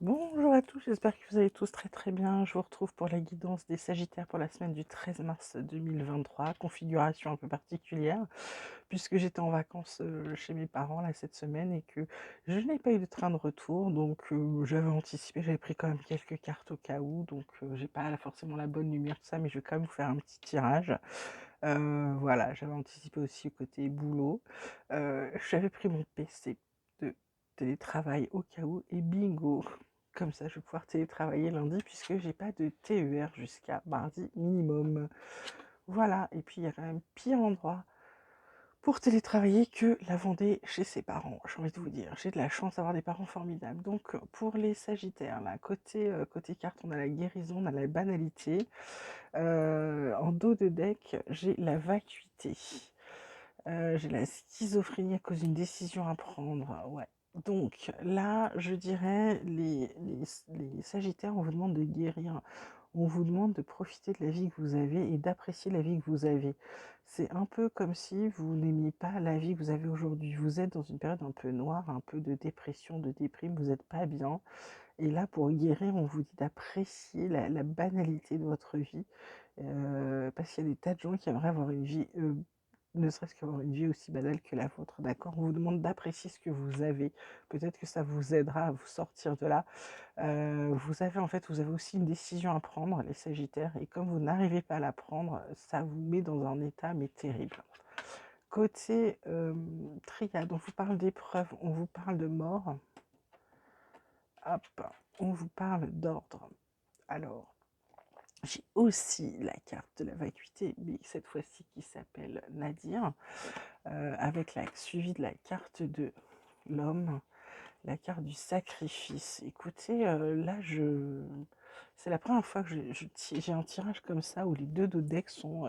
Bonjour à tous, j'espère que vous allez tous très très bien. Je vous retrouve pour la guidance des Sagittaires pour la semaine du 13 mars 2023. Configuration un peu particulière, puisque j'étais en vacances chez mes parents là cette semaine et que je n'ai pas eu de train de retour. Donc j'avais anticipé, j'avais pris quand même quelques cartes au cas où. Donc j'ai pas forcément la bonne lumière, tout ça, mais je vais quand même vous faire un petit tirage. Voilà, j'avais anticipé aussi côté boulot. J'avais pris mon PC de télétravail au cas où et bingo! Comme ça, je vais pouvoir télétravailler lundi puisque j'ai pas de TER jusqu'à mardi minimum. Voilà, et puis il y a quand même pire endroit pour télétravailler que la Vendée chez ses parents. J'ai envie de vous dire, j'ai de la chance d'avoir des parents formidables. Donc pour les Sagittaires, là, côté carte, on a la guérison, on a la banalité. En dos de deck, j'ai la vacuité. J'ai la schizophrénie à cause d'une décision à prendre. Ouais. Donc là, je dirais, les Sagittaires, on vous demande de guérir. On vous demande de profiter de la vie que vous avez et d'apprécier la vie que vous avez. C'est un peu comme si vous n'aimiez pas la vie que vous avez aujourd'hui. Vous êtes dans une période un peu noire, un peu de dépression, de déprime, vous n'êtes pas bien. Et là, pour guérir, on vous dit d'apprécier la banalité de votre vie. Parce qu'il y a des tas de gens qui aimeraient avoir une vie, ne serait-ce qu'avoir une vie aussi banale que la vôtre, d'accord? On vous demande d'apprécier ce que vous avez. Peut-être que ça vous aidera à vous sortir de là. Vous avez aussi une décision à prendre, les Sagittaires, et comme vous n'arrivez pas à la prendre, ça vous met dans un état mais terrible. Côté triade, on vous parle d'épreuves, on vous parle de mort, hop, on vous parle d'ordre. Alors, j'ai aussi la carte de la vacuité, mais cette fois-ci qui s'appelle Nadir, suivi de la carte de l'homme, la carte du sacrifice. Écoutez, c'est la première fois que j'ai un tirage comme ça où les deux dos decks sont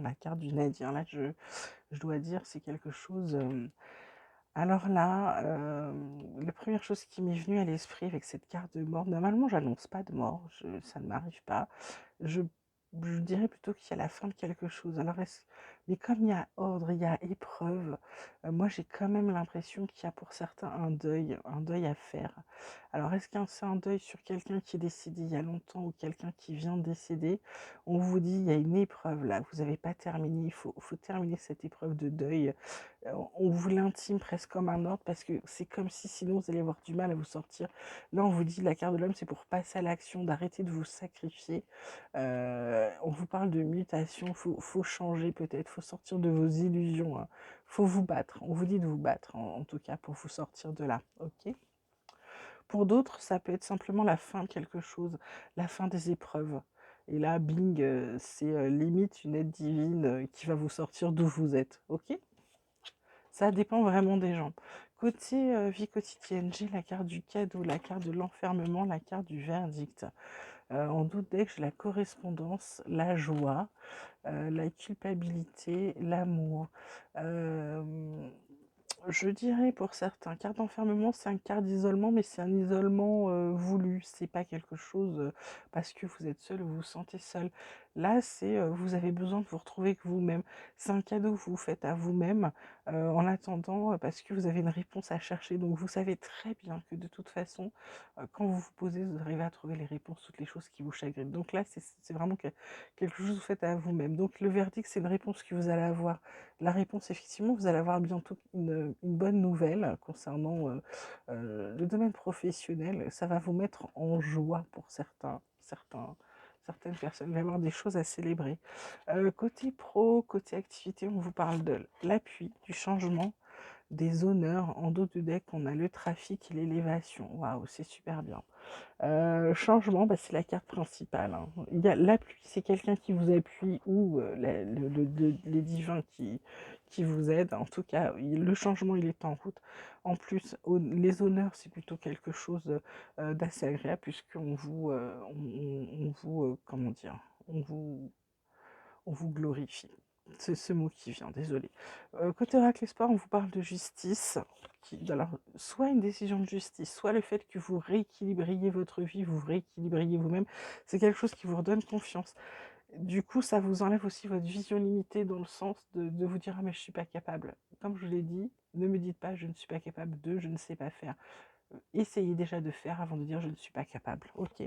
la carte du Nadir. Là, je dois dire, c'est quelque chose. Alors là, la première chose qui m'est venue à l'esprit avec cette carte de mort, normalement, j'annonce pas de mort, ça ne m'arrive pas. Je, je dirais plutôt qu'il y a la fin de quelque chose. Mais comme il y a ordre, il y a épreuve, moi j'ai quand même l'impression qu'il y a pour certains un deuil à faire. Alors est-ce que c'est un deuil sur quelqu'un qui est décédé il y a longtemps ou quelqu'un qui vient de décéder? On vous dit, il y a une épreuve là, vous n'avez pas terminé, il faut terminer cette épreuve de deuil. On vous l'intime presque comme un ordre parce que c'est comme si sinon vous allez avoir du mal à vous sortir. Là, on vous dit la carte de l'homme, c'est pour passer à l'action, d'arrêter de vous sacrifier. On vous parle de mutation, faut changer peut-être, faut sortir de vos illusions, hein. Faut vous battre. On vous dit de vous battre, en tout cas, pour vous sortir de là. Ok. Pour d'autres, ça peut être simplement la fin de quelque chose, la fin des épreuves. Et là, bing, c'est limite une aide divine qui va vous sortir d'où vous êtes. Ok. Ça dépend vraiment des gens. Côté vie quotidienne, j'ai la carte du cadeau, la carte de l'enfermement, la carte du verdict. En doute deck, j'ai la correspondance, la joie, la culpabilité, l'amour. Euh, je dirais pour certains, carte d'enfermement, c'est un carte d'isolement, mais c'est un isolement voulu. C'est pas quelque chose parce que vous êtes seul, vous vous sentez seul. Là, c'est vous avez besoin de vous retrouver avec vous-même. C'est un cadeau que vous faites à vous-même en attendant parce que vous avez une réponse à chercher. Donc vous savez très bien que de toute façon, quand vous vous posez, vous arrivez à trouver les réponses, toutes les choses qui vous chagrinent. Donc là, c'est vraiment quelque chose que vous faites à vous-même. Donc le verdict, c'est une réponse que vous allez avoir. La réponse, effectivement, vous allez avoir bientôt une bonne nouvelle concernant le domaine professionnel. Ça va vous mettre en joie pour certaines personnes. Il va y avoir des choses à célébrer. Côté pro, côté activité, on vous parle de l'appui, du changement, des honneurs. En dos de deck, on a le trafic et l'élévation. Waouh, c'est super bien. Changement, bah, c'est la carte principale, hein. Il y a la pluie, c'est quelqu'un qui vous appuie ou les divins qui vous aident. En tout cas, le changement, il est en route. En plus, les honneurs, c'est plutôt quelque chose d'assez agréable puisqu'on vous, on vous comment dire, on vous, on vous glorifie. C'est ce mot qui vient, désolé. Côté oracle espoir, on vous parle de justice. Alors, soit une décision de justice, soit le fait que vous rééquilibriez votre vie, vous rééquilibriez vous-même, c'est quelque chose qui vous redonne confiance. Du coup, ça vous enlève aussi votre vision limitée dans le sens de vous dire: ah mais je suis pas capable. Comme je vous l'ai dit, ne me dites pas je ne suis pas capable de, je ne sais pas faire. essayez déjà de faire avant de dire je ne suis pas capable. Ok.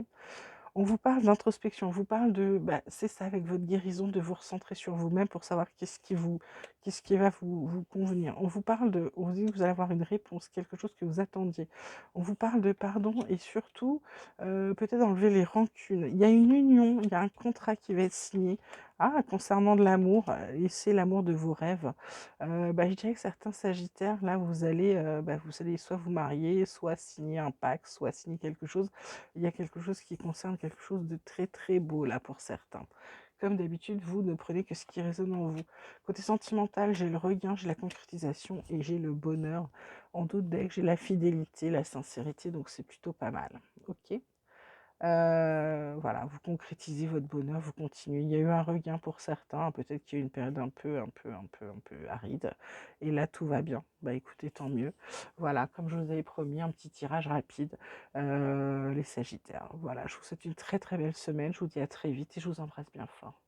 On vous parle d'introspection, on vous parle de, bah, c'est ça, avec votre guérison, de vous recentrer sur vous-même pour savoir qu'est-ce qui va vous convenir. On vous parle de, on vous dit que vous allez avoir une réponse, quelque chose que vous attendiez. On vous parle de pardon et surtout, peut-être enlever les rancunes. Il y a une union, il y a un contrat qui va être signé. Ah, concernant de l'amour, et c'est l'amour de vos rêves. Bah, je dirais que certains sagittaires, là, vous allez soit vous marier, soit signer un pacte, soit signer quelque chose. Il y a quelque chose qui concerne quelque chose de très très beau là pour certains. Comme d'habitude, vous ne prenez que ce qui résonne en vous. Côté sentimental, j'ai le regain, j'ai la concrétisation et j'ai le bonheur. En d'autres decks, j'ai la fidélité, la sincérité, donc c'est plutôt pas mal. Ok. Voilà, vous concrétisez votre bonheur, vous continuez. Il y a eu un regain pour certains, peut-être qu'il y a eu une période un peu aride. Et là, tout va bien. Bah écoutez, tant mieux. Voilà, comme je vous avais promis, un petit tirage rapide, les Sagittaires. Voilà, je vous souhaite une très très belle semaine. Je vous dis à très vite et je vous embrasse bien fort.